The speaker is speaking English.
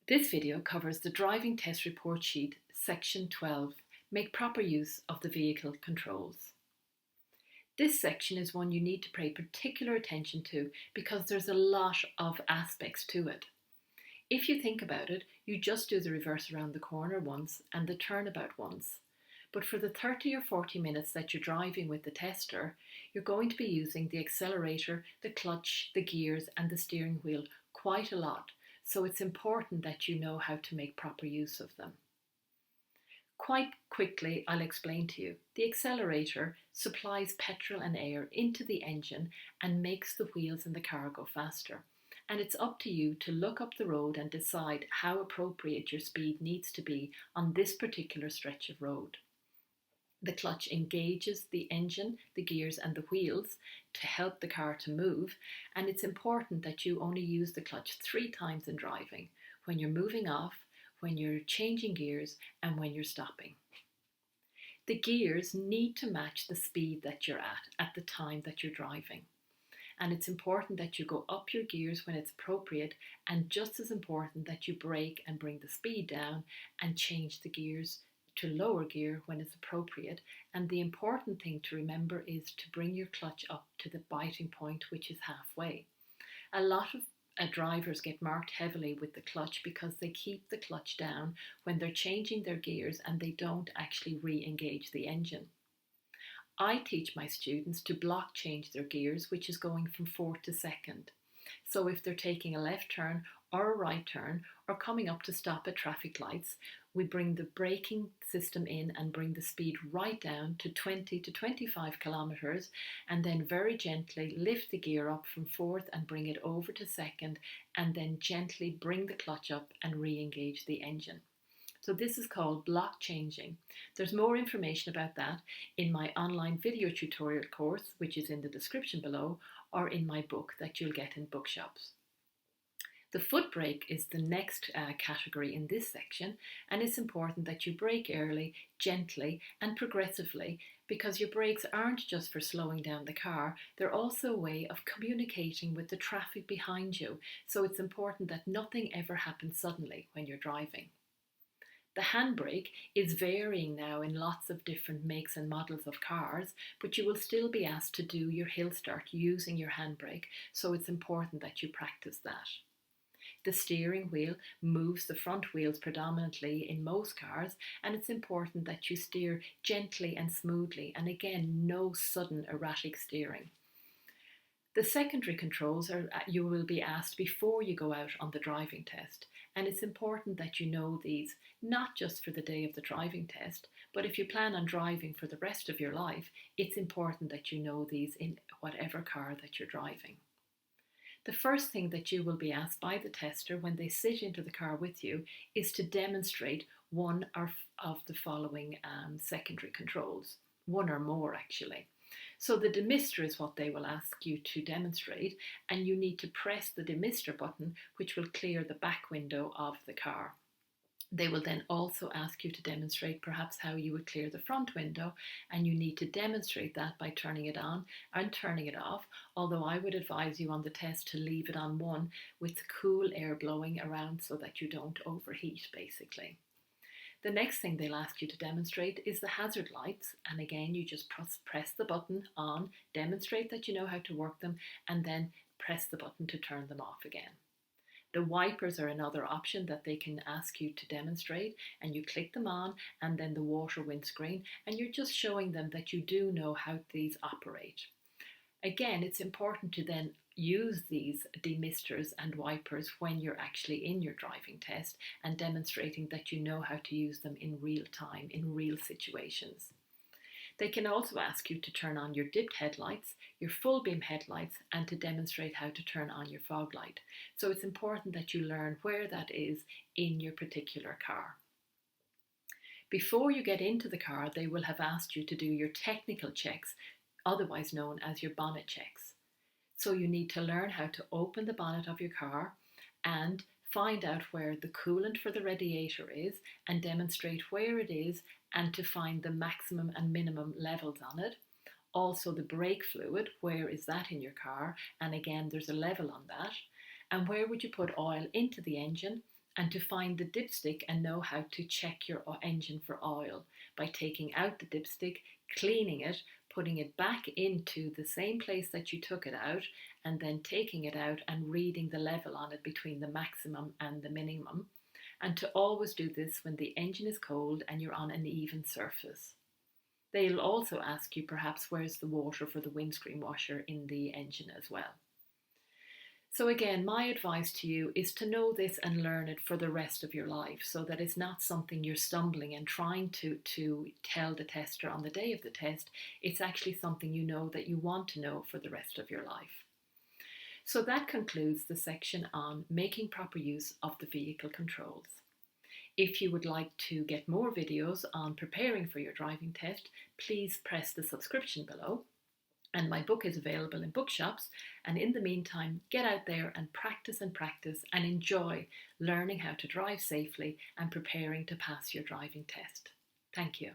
This video covers the Driving Test Report Sheet, Section 12, Make Proper Use of the Vehicle Controls. This section is one you need to pay particular attention to because there's a lot of aspects to it. If you think about it, you just do the reverse around the corner once and the turnabout once. But for the 30 or 40 minutes that you're driving with the tester, you're going to be using the accelerator, the clutch, the gears and the steering wheel quite a lot. So it's important that you know how to make proper use of them. Quite quickly, I'll explain to you. The accelerator supplies petrol and air into the engine and makes the wheels in the car go faster. And it's up to you to look up the road and decide how appropriate your speed needs to be on this particular stretch of road. The clutch engages the engine, the gears and the wheels to help the car to move, and it's important that you only use the clutch 3 times in driving: when you're moving off, when you're changing gears and when you're stopping. The gears need to match the speed that you're at the time that you're driving. And it's important that you go up your gears when it's appropriate, and just as important that you brake and bring the speed down and change the gears to lower gear when it's appropriate. And the important thing to remember is to bring your clutch up to the biting point, which is halfway. A lot of drivers get marked heavily with the clutch because they keep the clutch down when they're changing their gears and they don't actually re-engage the engine. I teach my students to block change their gears, which is going from 4th to 2nd. So if they're taking a left turn or a right turn or coming up to stop at traffic lights, we bring the braking system in and bring the speed right down to 20 to 25 kilometers, and then very gently lift the gear up from 4th and bring it over to 2nd, and then gently bring the clutch up and re-engage the engine. So this is called block changing. There's more information about that in my online video tutorial course, which is in the description below, or in my book that you'll get in bookshops. The foot brake is the next category in this section, and it's important that you brake early, gently and progressively, because your brakes aren't just for slowing down the car, they're also a way of communicating with the traffic behind you, so it's important that nothing ever happens suddenly when you're driving. The handbrake is varying now in lots of different makes and models of cars, but you will still be asked to do your hill start using your handbrake, so it's important that you practice that. The steering wheel moves the front wheels predominantly in most cars, and it's important that you steer gently and smoothly, and again, no sudden erratic steering. The secondary controls you will be asked before you go out on the driving test, and it's important that you know these, not just for the day of the driving test, but if you plan on driving for the rest of your life, it's important that you know these in whatever car that you're driving. The first thing that you will be asked by the tester when they sit into the car with you is to demonstrate one of the following secondary controls, one or more actually. So the demister is what they will ask you to demonstrate, and you need to press the demister button, which will clear the back window of the car. They will then also ask you to demonstrate perhaps how you would clear the front window, and you need to demonstrate that by turning it on and turning it off, although I would advise you on the test to leave it on one with cool air blowing around so that you don't overheat basically. The next thing they'll ask you to demonstrate is the hazard lights, and again you just press the button on, demonstrate that you know how to work them, and then press the button to turn them off again. The wipers are another option that they can ask you to demonstrate, and you click them on, and then the water windscreen, and you're just showing them that you do know how these operate. Again, it's important to then use these demisters and wipers when you're actually in your driving test and demonstrating that you know how to use them in real time, in real situations. They can also ask you to turn on your dipped headlights, your full beam headlights, and to demonstrate how to turn on your fog light. So it's important that you learn where that is in your particular car. Before you get into the car, they will have asked you to do your technical checks, otherwise known as your bonnet checks. So you need to learn how to open the bonnet of your car and find out where the coolant for the radiator is and demonstrate where it is, and to find the maximum and minimum levels on it. Also the brake fluid, where is that in your car? And again, there's a level on that. And where would you put oil into the engine? and to find the dipstick and know how to check your engine for oil by taking out the dipstick, cleaning it, putting it back into the same place that you took it out, and then taking it out and reading the level on it between the maximum and the minimum. And to always do this when the engine is cold and you're on an even surface. They'll also ask you perhaps where's the water for the windscreen washer in the engine as well. So again, my advice to you is to know this and learn it for the rest of your life so that it's not something you're stumbling and trying to tell the tester on the day of the test. It's actually something you know that you want to know for the rest of your life. So that concludes the section on making proper use of the vehicle controls. If you would like to get more videos on preparing for your driving test, please press the subscription below. And my book is available in bookshops. And in the meantime, get out there and practice and enjoy learning how to drive safely and preparing to pass your driving test. Thank you.